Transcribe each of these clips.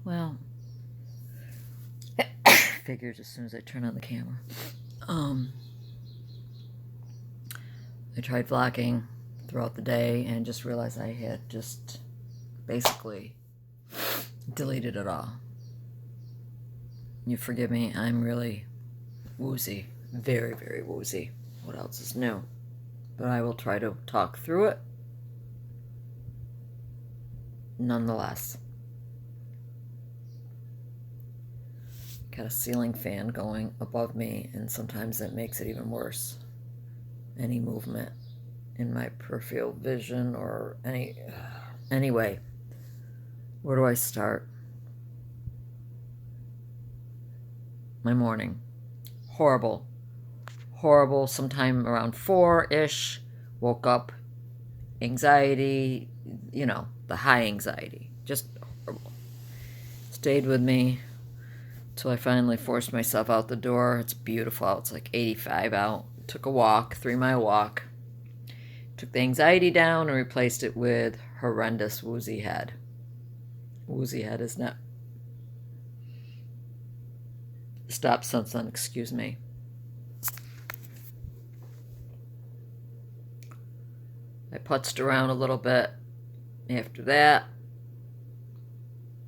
Well, figures as soon as I turn on the camera. I tried vlogging throughout the day and just realized I had just basically deleted it all. You forgive me, I'm really woozy. Very, very woozy. What else is new? But I will try to talk through it nonetheless. Got a ceiling fan going above me, and sometimes that makes it even worse. Any movement in my peripheral vision or anyway, where do I start? My morning. Horrible. Sometime around 4-ish, woke up, anxiety, the high anxiety, just horrible. Stayed with me till I finally forced myself out the door. It's beautiful out. It's like 85 out. Took a walk, 3-mile walk. Took the anxiety down and replaced it with horrendous woozy head. Woozy head is not. Stop, son, excuse me. I putzed around a little bit. After that,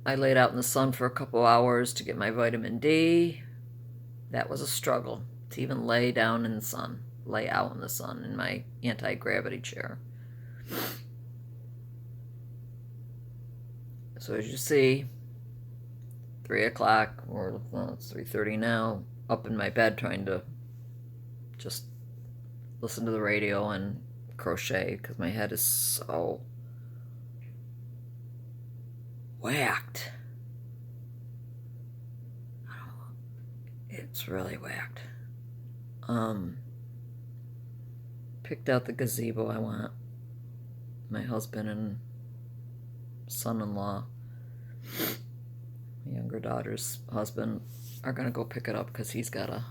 I laid out in the sun for a couple hours to get my vitamin D. That was a struggle to even lay down in the sun, lay out in the sun in my anti-gravity chair. So as you see, 3 o'clock, or it's 3:30 now, up in my bed trying to just listen to the radio and crochet because my head is so whacked. It's really whacked. Picked out the gazebo I want. My husband and son-in-law, my younger daughter's husband, are gonna go pick it up because he's got an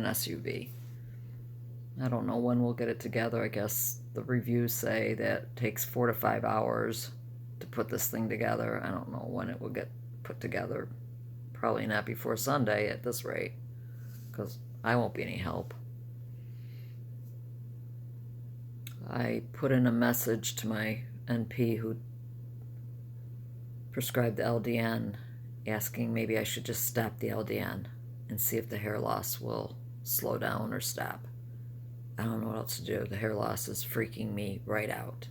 SUV. I don't know when we'll get it together. I guess the reviews say that it takes 4 to 5 hours to put this thing together. I don't know when it will get put together. Probably not before Sunday at this rate, because I won't be any help. I put in a message to my NP who prescribed the LDN, asking maybe I should just stop the LDN and see if the hair loss will slow down or stop. I don't know what else to do. The hair loss is freaking me right out,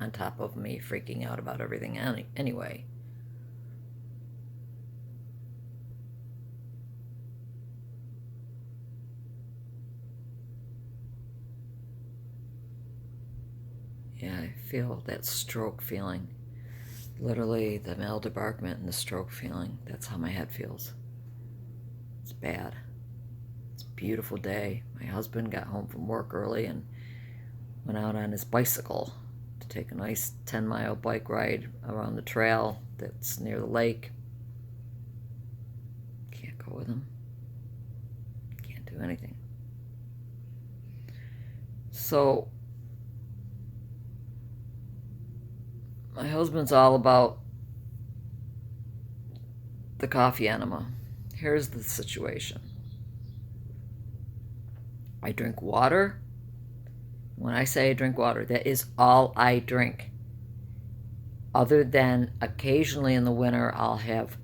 on top of me freaking out about everything anyway. Yeah, I feel that stroke feeling. Literally, the mal debarkment and the stroke feeling. That's how my head feels. It's bad. It's a beautiful day. My husband got home from work early and went out on his bicycle to take a nice 10-mile bike ride around the trail that's near the lake. Can't go with him. Can't do anything. So, my husband's all about the coffee enema. Here's the situation. I drink water. When I say I drink water, that is all I drink. Other than occasionally in the winter, I'll have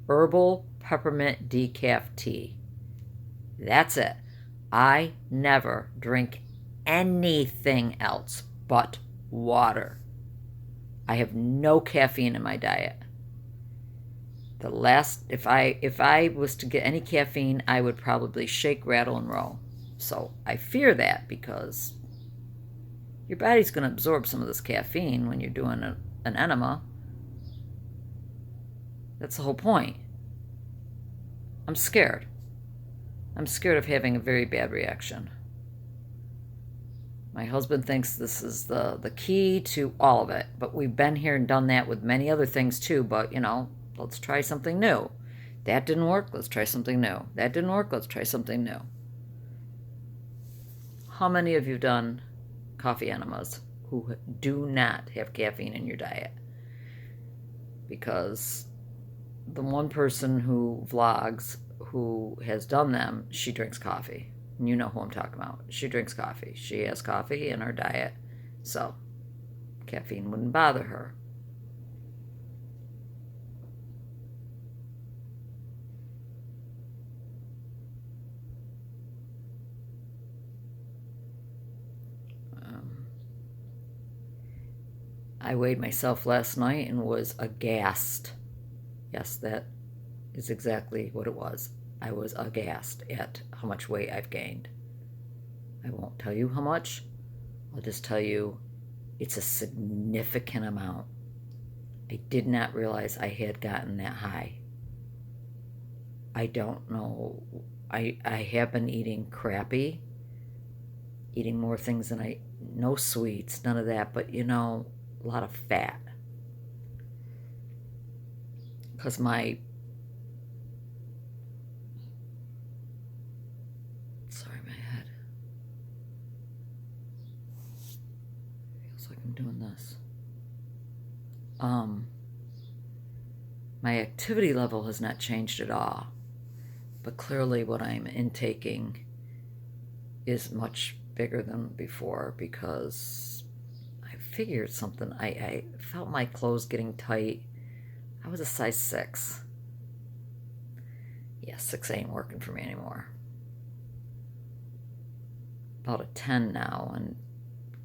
herbal peppermint decaf tea. That's it. I never drink anything else but water. I have no caffeine in my diet. If I was to get any caffeine, I would probably shake, rattle, and roll. So I fear that because your body's going to absorb some of this caffeine when you're doing an enema. That's the whole point. I'm scared. I'm scared of having a very bad reaction. My husband thinks this is the key to all of it, but we've been here and done that with many other things too, but let's try something new. That didn't work, let's try something new. That didn't work, let's try something new. How many of you have done coffee enemas who do not have caffeine in your diet? because the one person who vlogs who has done them, she drinks coffee. And you know who I'm talking about. She drinks coffee. She has coffee in her diet, so caffeine wouldn't bother her. I weighed myself last night and was aghast. Yes, that is exactly what it was. I was aghast at how much weight I've gained. I won't tell you how much. I'll just tell you it's a significant amount. I did not realize I had gotten that high. I don't know. I have been eating crappy, eating more things than no sweets, none of that, but a lot of fat. Because sorry, my head feels like I'm doing this. My activity level has not changed at all, but clearly what I'm intaking is much bigger than before, because I figured something. I felt my clothes getting tight. I was a size 6. Yeah, 6 ain't working for me anymore. About a 10 now, and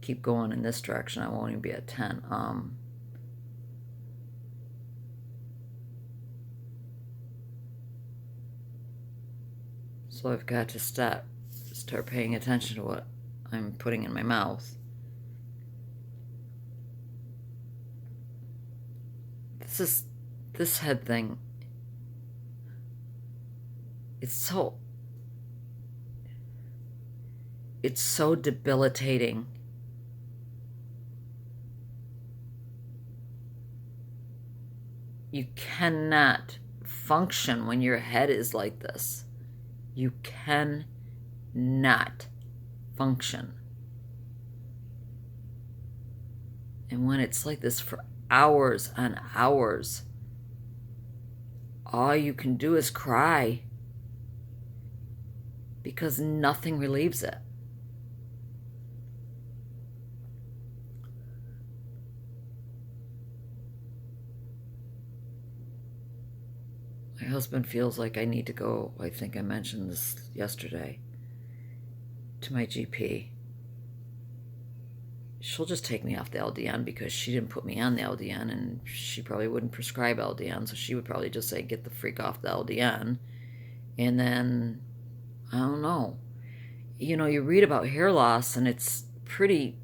keep going in this direction, I won't even be at 10. So I've got to start paying attention to what I'm putting in my mouth. This head thing, it's so debilitating. You cannot function when your head is like this. You cannot function. And when it's like this for hours on hours, all you can do is cry, because nothing relieves it. My husband feels like I need to go, I think I mentioned this yesterday, to my GP. She'll just take me off the LDN because she didn't put me on the LDN, and she probably wouldn't prescribe LDN, so she would probably just say, get the freak off the LDN. And then, I don't know. You read about hair loss, and it's pretty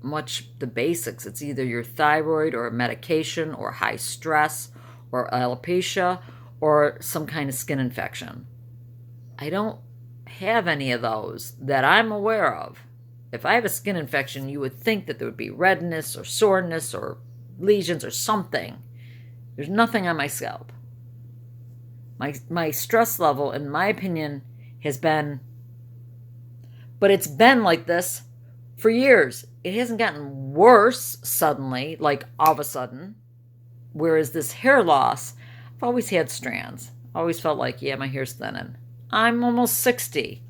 much the basics. It's either your thyroid or a medication or high stress or alopecia or some kind of skin infection. I don't have any of those that I'm aware of. If I have a skin infection, you would think that there would be redness or soreness or lesions or something. There's nothing on my scalp. My stress level, in my opinion, has been, but it's been like this for years. It hasn't gotten worse suddenly, like all of a sudden. Whereas this hair loss, I've always had strands. I always felt like, yeah, my hair's thinning. I'm almost 60.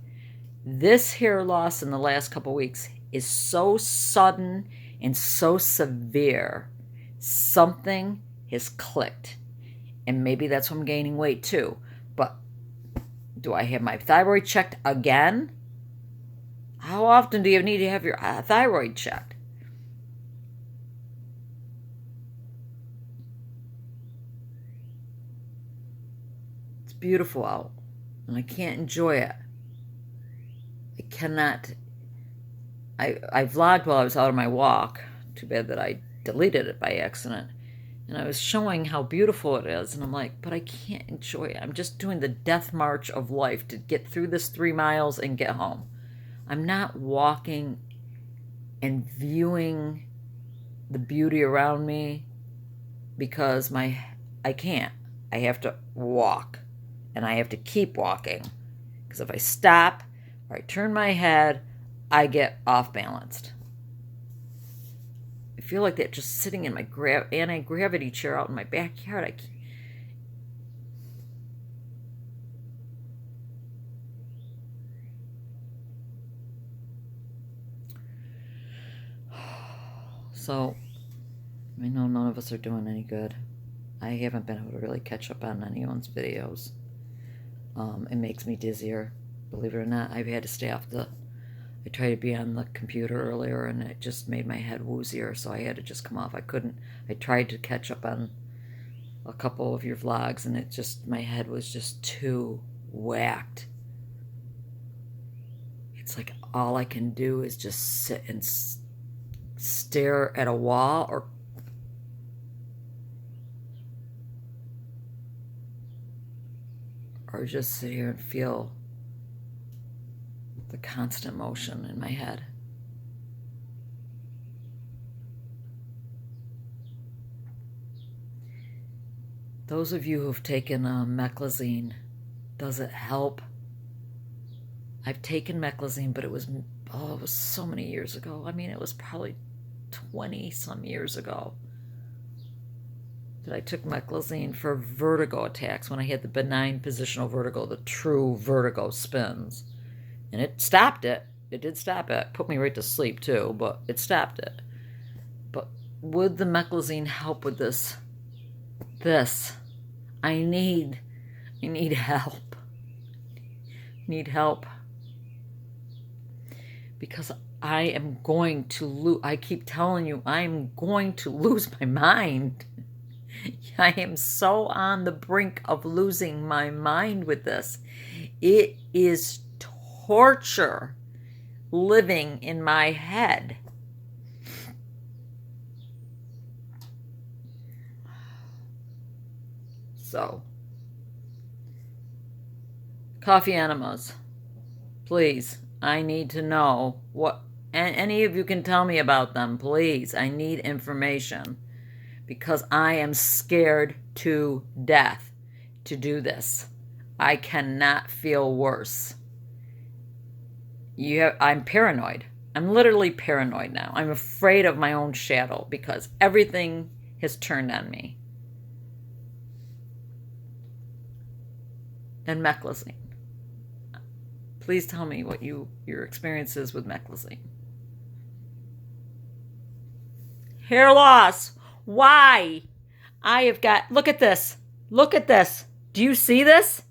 This hair loss in the last couple weeks is so sudden and so severe. Something has clicked. And maybe that's why I'm gaining weight too. But do I have my thyroid checked again? How often do you need to have your thyroid checked? It's beautiful out, and I can't enjoy it. I cannot. I vlogged while I was out on my walk. Too bad that I deleted it by accident. And I was showing how beautiful it is, and I'm like, but I can't enjoy it. I'm just doing the death march of life to get through this 3 miles and get home. I'm not walking and viewing the beauty around me because I can't. I have to walk, and I have to keep walking, because if I stop or I turn my head, I get off balanced. feel like that just sitting in my anti-gravity chair out in my backyard. So, I know none of us are doing any good. I haven't been able to really catch up on anyone's videos. It makes me dizzier. Believe it or not, I've had to stay off I tried to be on the computer earlier and it just made my head woozier, so I had to just come off. I tried to catch up on a couple of your vlogs and my head was just too whacked. It's like all I can do is just sit and stare at a wall or just sit here and feel the constant motion in my head. Those of you who've taken meclazine, does it help? I've taken meclazine, but it was so many years ago. I mean, it was probably 20 some years ago that I took meclazine for vertigo attacks when I had the benign positional vertigo, the true vertigo spins. And it stopped it. It did stop it. Put me right to sleep too, but it stopped it. But would the meclazine help with this? I need help. Need help. Because I am going to lose. I keep telling you, I'm going to lose my mind. I am so on the brink of losing my mind with this. It is torture living in my head. So, coffee enemas, please. I need to know what, and any of you can tell me about them, please. I need information because I am scared to death to do this. I cannot feel worse. I'm paranoid. I'm literally paranoid now. I'm afraid of my own shadow because everything has turned on me. And meclazine. Please tell me what your experience is with meclazine. Hair loss. Why? I have got, look at this. Look at this. Do you see this?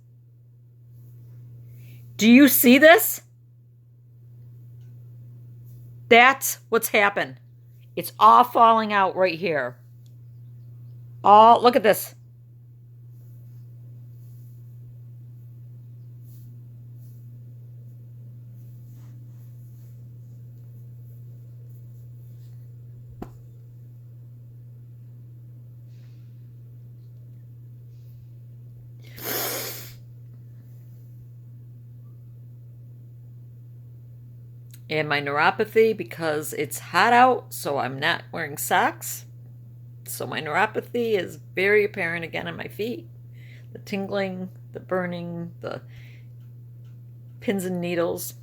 Do you see this? That's what's happened. It's all falling out right here. Look at this. And my neuropathy, because it's hot out, so I'm not wearing socks. So my neuropathy is very apparent again on my feet. The tingling, the burning, the pins and needles.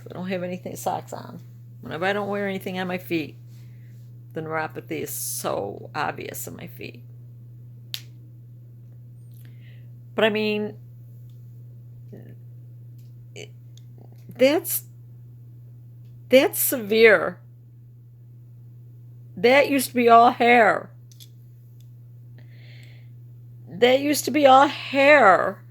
I don't have anything socks on. Whenever I don't wear anything on my feet, the neuropathy is so obvious on my feet. But I mean, that's severe. That used to be all hair. That used to be all hair.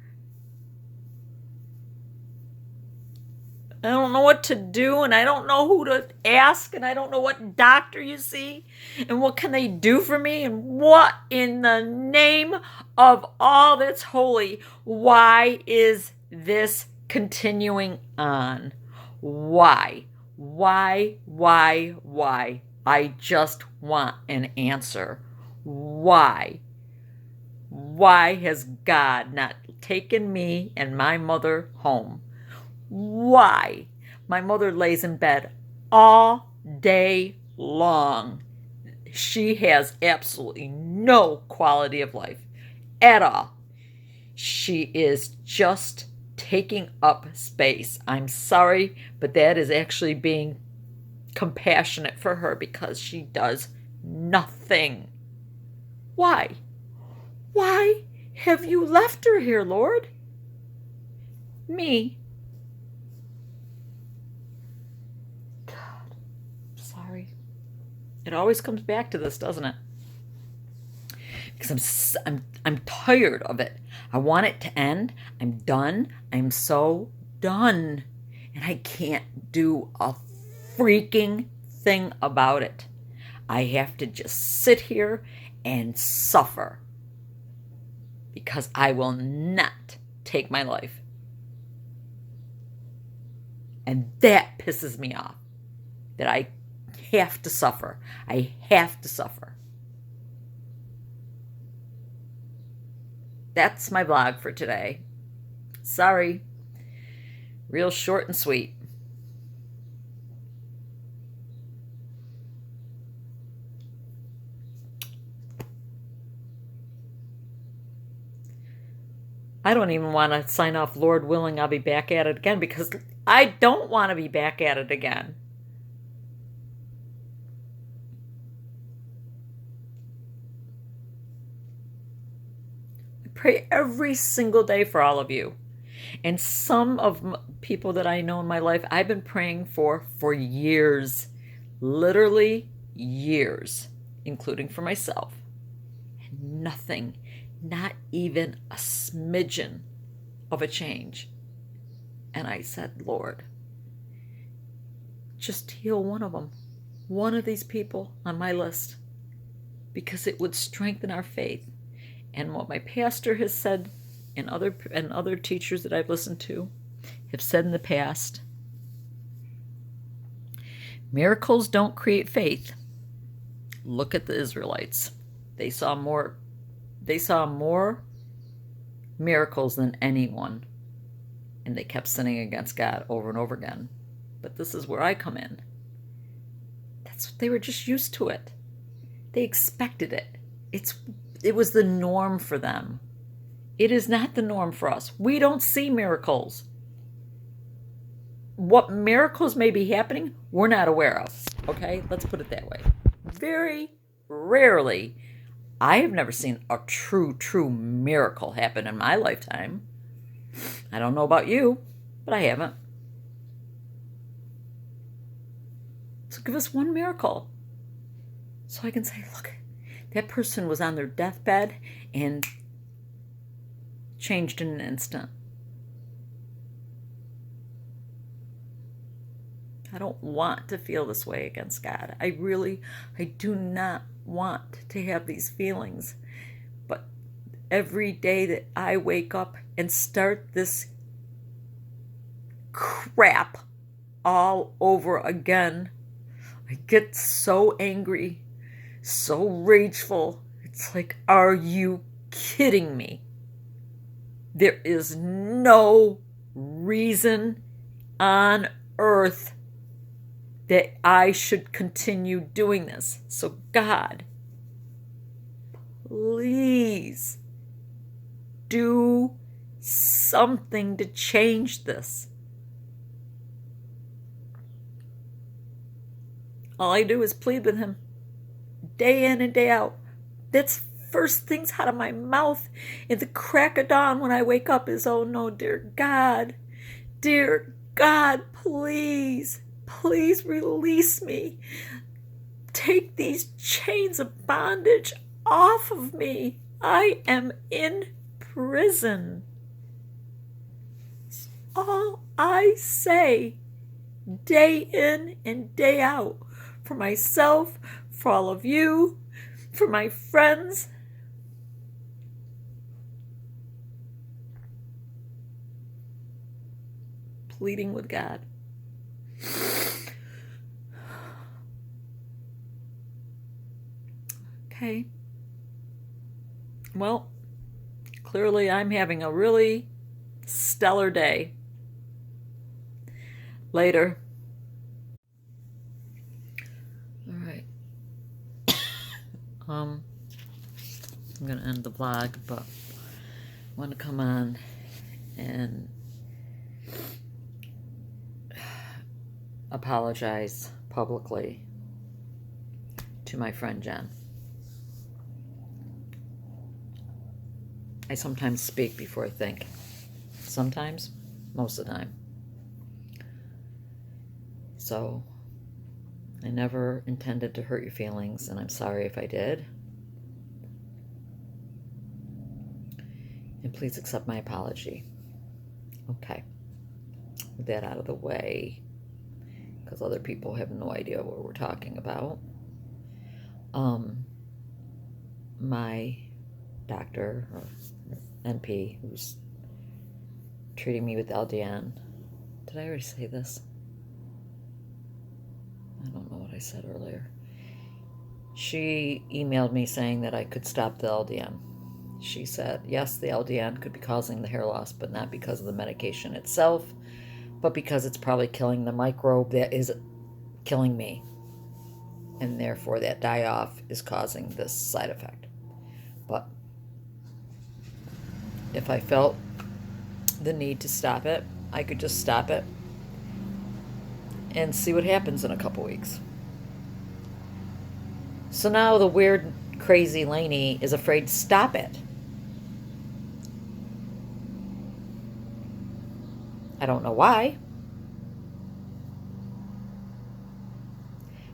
I don't know what to do, and I don't know who to ask, and I don't know what doctor you see, and what can they do for me, and what in the name of all that's holy, why is this continuing on? Why? Why? I just want an answer. Why? Why has God not taken me and my mother home? Why? My mother lays in bed all day long. She has absolutely no quality of life at all. She is just taking up space. I'm sorry, but that is actually being compassionate for her because she does nothing. Why? Why have you left her here, Lord? Me. God, sorry. It always comes back to this, doesn't it? Because I'm tired of it. I want it to end. I'm done. I'm so done. And I can't do a freaking thing about it. I have to just sit here and suffer because I will not take my life. And that pisses me off, that I have to suffer. I have to suffer. That's my blog for today. Sorry. Real short and sweet. I don't even want to sign off, Lord willing, I'll be back at it again, because I don't want to be back at it again. I pray every single day for all of you. And some of people that I know in my life, I've been praying for years. Literally years, including for myself. And nothing, not even a smidgen of a change. And I said, Lord, just heal one of them, one of these people on my list, because it would strengthen our faith. And what my pastor has said, and other teachers that I've listened to have said in the past, miracles don't create faith. Look at the Israelites. They saw more miracles than anyone, and they kept sinning against God over and over again. But this is where I come in. They were just used to it. They expected it. It was the norm for them. It is not the norm for us. We don't see miracles. What miracles may be happening, we're not aware of. Okay? Let's put it that way. Very rarely. I have never seen a true miracle happen in my lifetime. I don't know about you, but I haven't. So give us one miracle, so I can say, look, that person was on their deathbed and changed in an instant. I don't want to feel this way against God. I do not want to have these feelings. But every day that I wake up and start this crap all over again, I get so angry, so rageful. It's like, are you kidding me? There is no reason on earth that I should continue doing this. So God, please do something to change this. All I do is plead with him day in and day out. That's first things out of my mouth in the crack of dawn when I wake up is, oh no, dear God, please release me. Take these chains of bondage off of me. I am in prison. It's all I say day in and day out for myself, for all of you, for my friends. Pleading with God. Okay. Well, clearly I'm having a really stellar day. Later. All right. I'm going to end the vlog, but I want to come on and apologize publicly to my friend Jen. I sometimes speak before I think. Sometimes, most of the time. So, I never intended to hurt your feelings, and I'm sorry if I did. And please accept my apology. Okay. With that out of the way, because other people have no idea what we're talking about. My doctor, or NP, who's treating me with LDN. Did I already say this? I don't know what I said earlier. She emailed me saying that I could stop the LDN. She said, yes, the LDN could be causing the hair loss, but not because of the medication itself, but because it's probably killing the microbe that is killing me. And therefore that die-off is causing this side effect. But if I felt the need to stop it, I could just stop it and see what happens in a couple weeks. So now the weird, crazy Lainey is afraid to stop it. I don't know why.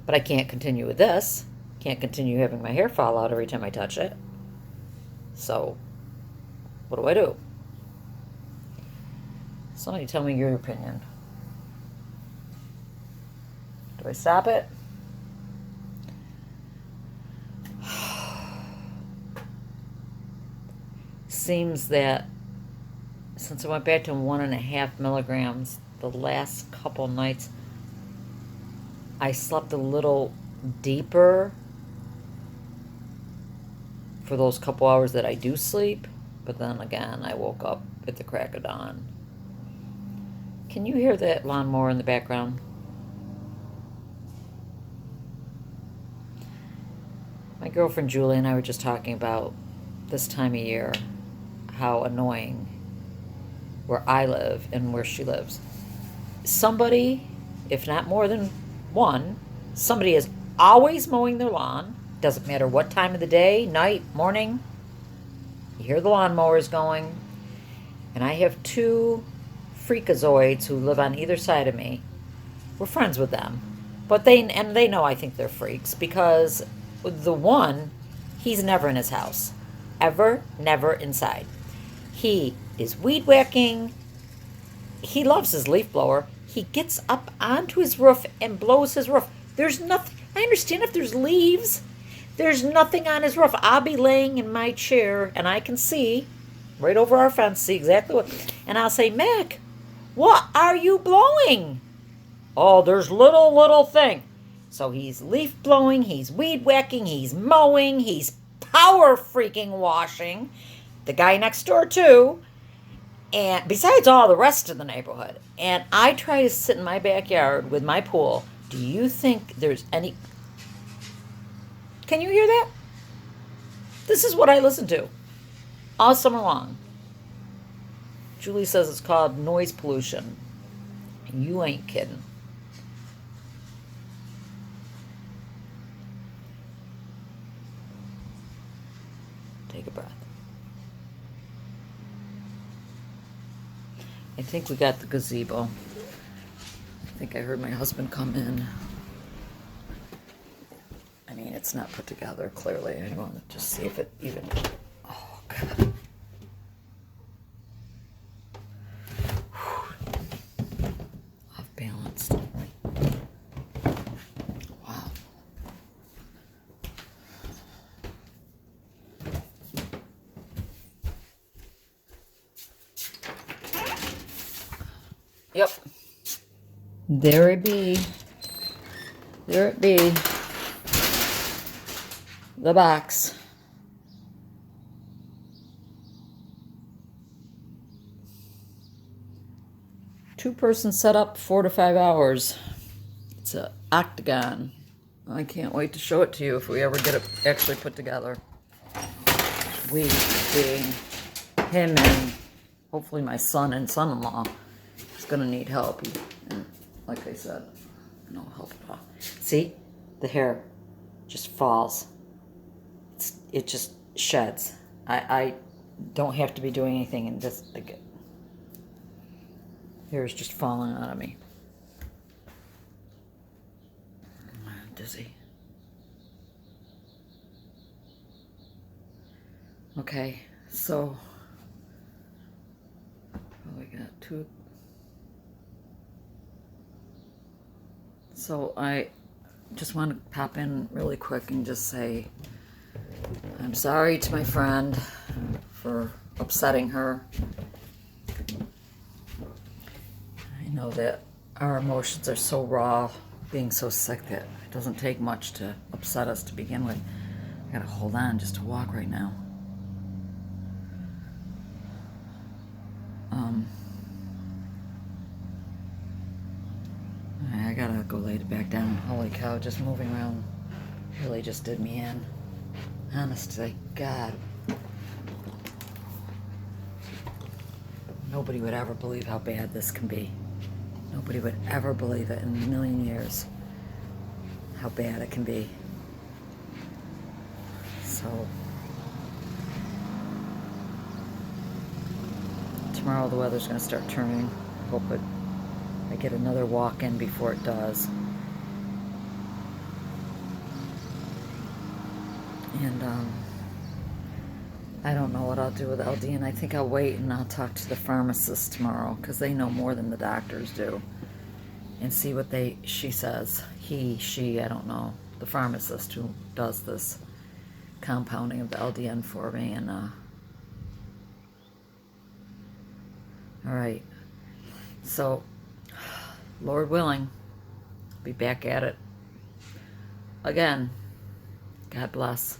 But I can't continue with this. Can't continue having my hair fall out every time I touch it. So, what do I do? Somebody tell me your opinion. Do I stop it? Seems that since I went back to 1.5 milligrams the last couple nights, I slept a little deeper for those couple hours that I do sleep, but then again, I woke up at the crack of dawn. Can you hear that lawnmower in the background? My girlfriend Julie and I were just talking about this time of year, how annoying where I live and where she lives. Somebody, if not more than one, somebody is always mowing their lawn. Doesn't matter what time of the day, night, morning. You hear the lawnmowers going. And I have 2 freakazoids who live on either side of me. We're friends with them. But they know I think they're freaks because the one, he's never in his house. Ever, never inside. He is weed whacking. He loves his leaf blower. He gets up onto his roof and blows his roof. There's nothing. I understand if there's leaves. There's nothing on his roof. I'll be laying in my chair and I can see right over our fence, see exactly what. And I'll say, Mac, what are you blowing? Oh, there's little thing. So he's leaf blowing, he's weed whacking, he's mowing, he's power freaking washing. The guy next door too. And besides all the rest of the neighborhood. And I try to sit in my backyard with my pool. Do you think there's any... Can you hear that? This is what I listen to all summer long. Julie says it's called noise pollution. You ain't kidding. Take a breath. I think we got the gazebo. I think I heard my husband come in. I mean, it's not put together, clearly. I want to just see if it even... Oh, God. Off balanced. Wow. Yep. There it be. There it be. The box. Two-person setup, 4 to 5 hours. It's an octagon. I can't wait to show it to you if we ever get it actually put together. We being him and hopefully my son and son-in-law is going to need help. And like I said, no help at all. See, the hair just falls. It just sheds. I don't have to be doing anything, and this hair is just falling out of me. I'm dizzy. Okay, so we got two. So I just want to pop in really quick and just say I'm sorry to my friend for upsetting her. I know that our emotions are so raw, being so sick, that it doesn't take much to upset us to begin with. I gotta hold on just to walk right now. I gotta go lay it back down. Holy cow, just moving around really just did me in. Honest to God. Nobody would ever believe how bad this can be. Nobody would ever believe it in a million years, how bad it can be. So, tomorrow the weather's going to start turning. Hope I get another walk in before it does. And I don't know what I'll do with LDN. I think I'll wait and I'll talk to the pharmacist tomorrow, because they know more than the doctors do, and see what she says. He, she, I don't know. The pharmacist who does this compounding of the LDN for me. And all right. So, Lord willing, be back at it again. God bless.